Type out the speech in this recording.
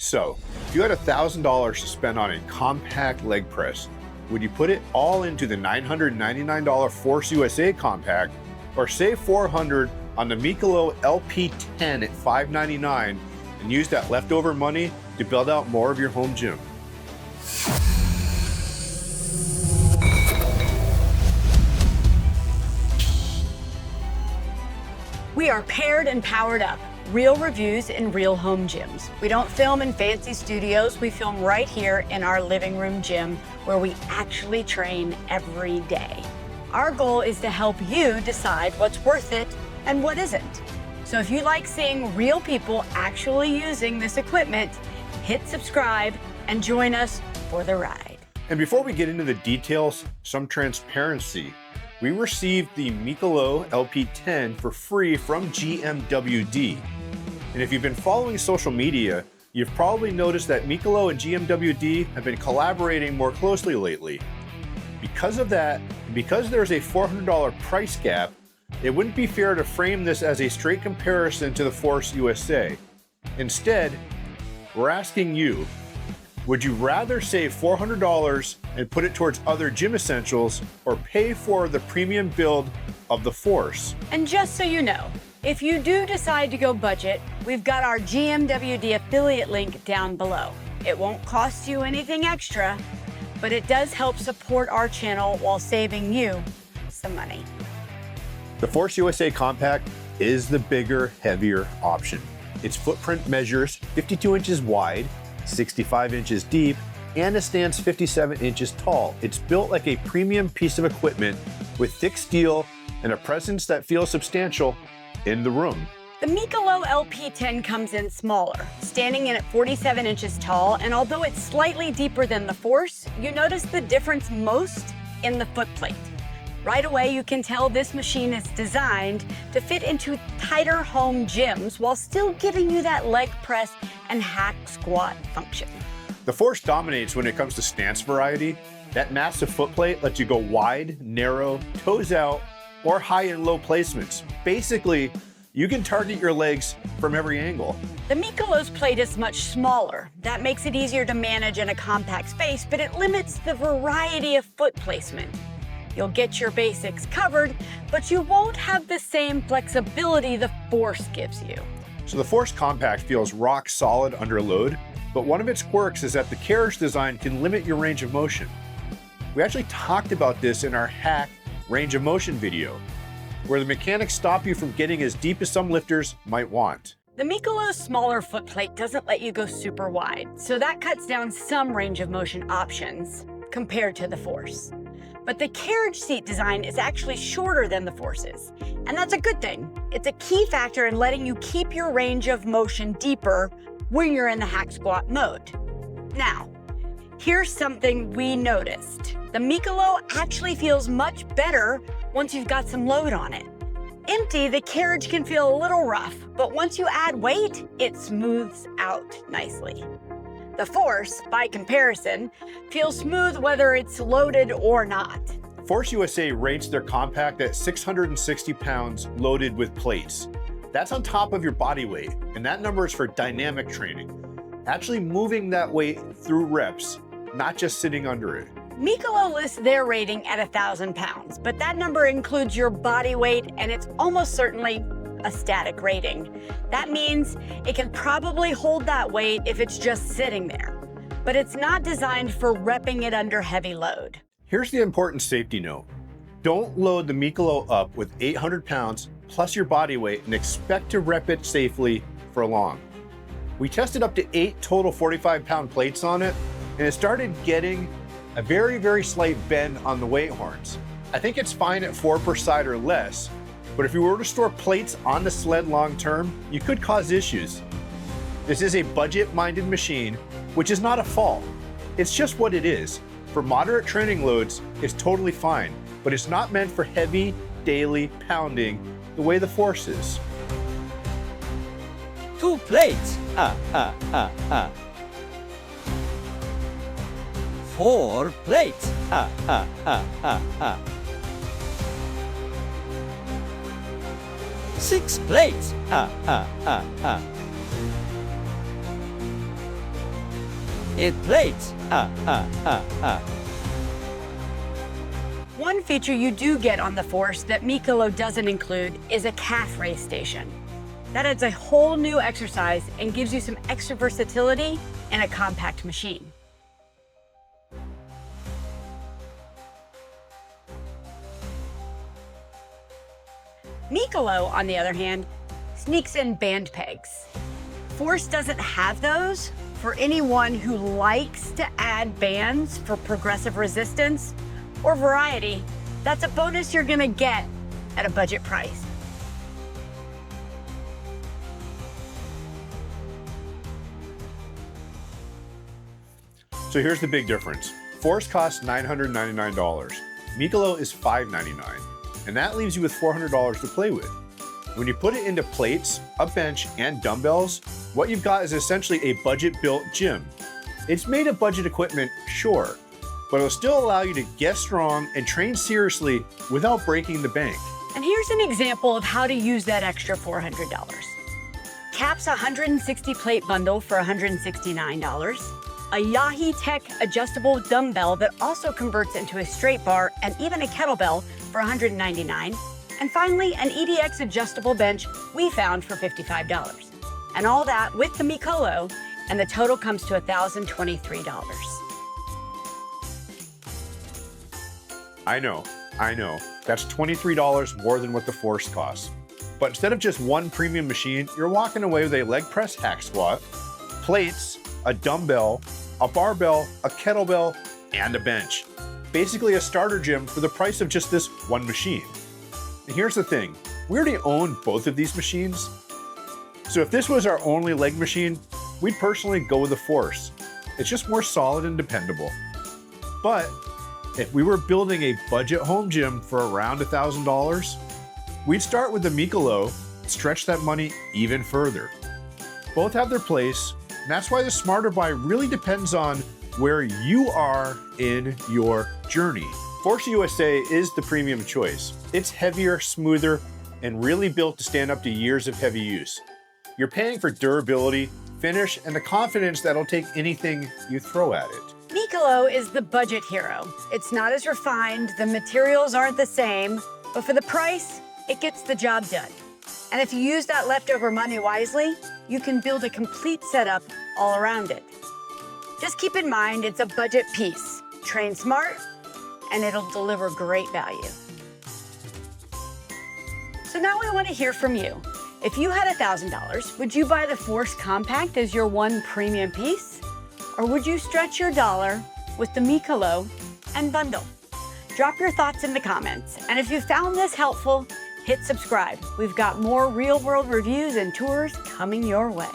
So, if you had $1,000 to spend on a compact leg press, would you put it all into the $999 Force USA compact, or save $400 on the Mikolo LP10 at $599 and use that leftover money to build out more of your home gym? We are paired and powered up. Real reviews in real home gyms. We don't film in fancy studios. We film right here in our living room gym where we actually train every day. Our goal is to help you decide what's worth it and what isn't. So if you like seeing real people actually using this equipment, hit subscribe and join us for the ride. And before we get into the details, some transparency. We received the Mikolo LP10 for free from GMWD. And if you've been following social media, you've probably noticed that Mikolo and GMWD have been collaborating more closely lately. Because of that, because there's a $400 price gap, it wouldn't be fair to frame this as a straight comparison to the Force USA. Instead, we're asking you, would you rather save $400 and put it towards other gym essentials, or pay for the premium build of the Force? And just so you know, if you do decide to go budget, we've got our GMWD affiliate link down below. It won't cost you anything extra, but it does help support our channel while saving you some money. The Force USA Compact is the bigger, heavier option. Its footprint measures 52 inches wide, 65 inches deep, and it stands 57 inches tall. It's built like a premium piece of equipment with thick steel and a presence that feels substantial in the room. The Mikolo LP10 comes in smaller, standing in at 47 inches tall, and although it's slightly deeper than the Force, you notice the difference most in the footplate. Right away, you can tell this machine is designed to fit into tighter home gyms while still giving you that leg press and hack squat function. The Force dominates when it comes to stance variety. That massive footplate lets you go wide, narrow, toes out, or high and low placements. Basically, you can target your legs from every angle. The Mikolo's plate is much smaller. That makes it easier to manage in a compact space, but it limits the variety of foot placement. You'll get your basics covered, but you won't have the same flexibility the Force gives you. So the Force Compact feels rock solid under load, but one of its quirks is that the carriage design can limit your range of motion. We actually talked about this in our hack range of motion video, where the mechanics stop you from getting as deep as some lifters might want. The Mikolo's smaller footplate doesn't let you go super wide, so that cuts down some range of motion options compared to the Force. But the carriage seat design is actually shorter than the Force's, and that's a good thing. It's a key factor in letting you keep your range of motion deeper when you're in the hack squat mode. Now, here's something we noticed. The Mikolo actually feels much better once you've got some load on it. Empty, the carriage can feel a little rough, but once you add weight, it smooths out nicely. The Force, by comparison, feels smooth whether it's loaded or not. Force USA rates their compact at 660 pounds loaded with plates. That's on top of your body weight, and that number is for dynamic training. Actually moving that weight through reps, not just sitting under it. Mikolo lists their rating at 1,000 pounds, but that number includes your body weight, and it's almost certainly a static rating. That means it can probably hold that weight if it's just sitting there, but it's not designed for repping it under heavy load. Here's the important safety note. Don't load the Mikolo up with 800 pounds plus your body weight and expect to rep it safely for long. We tested up to 8 total 45-pound plates on it, and it started getting a very, very slight bend on the weight horns. I think it's fine at 4 per side or less, but if you were to store plates on the sled long term, you could cause issues. This is a budget-minded machine, which is not a fault. It's just what it is. For moderate training loads, it's totally fine, but it's not meant for heavy, daily pounding the way the Force is. 2 plates. 4 plates. 6 plates. it plates. One feature you do get on the Force that Mikolo doesn't include is a calf raise station. That adds a whole new exercise and gives you some extra versatility in a compact machine. Mikolo, on the other hand, sneaks in band pegs. Force doesn't have those. For anyone who likes to add bands for progressive resistance or variety, that's a bonus you're gonna get at a budget price. So here's the big difference. Force costs $999. Mikolo is $599. And that leaves you with $400 to play with. When you put it into plates, a bench, and dumbbells, what you've got is essentially a budget-built gym. It's made of budget equipment, sure, but it'll still allow you to get strong and train seriously without breaking the bank. And here's an example of how to use that extra $400. Cap's 160 plate bundle for $169. A Yahi Tech adjustable dumbbell that also converts into a straight bar and even a kettlebell for $199. And finally, an EDX adjustable bench we found for $55. And all that with the Mikolo, and the total comes to $1,023. I know, that's $23 more than what the Force costs. But instead of just one premium machine, you're walking away with a leg press hack squat, plates, a dumbbell, a barbell, a kettlebell, and a bench. Basically a starter gym for the price of just this one machine. And here's the thing, we already own both of these machines. So if this was our only leg machine, we'd personally go with the Force. It's just more solid and dependable. But if we were building a budget home gym for around $1,000, we'd start with the Mikolo, stretch that money even further. Both have their place, and that's why the smarter buy really depends on where you are in your journey. Force USA is the premium choice. It's heavier, smoother, and really built to stand up to years of heavy use. You're paying for durability, finish, and the confidence that'll take anything you throw at it. Mikolo is the budget hero. It's not as refined, the materials aren't the same, but for the price, it gets the job done. And if you use that leftover money wisely, you can build a complete setup all around it. Just keep in mind, it's a budget piece. Train smart, and it'll deliver great value. So now we want to hear from you. If you had $1,000, would you buy the Force Compact as your one premium piece? Or would you stretch your dollar with the Mikolo and bundle? Drop your thoughts in the comments. And if you found this helpful, hit subscribe. We've got more real-world reviews and tours coming your way.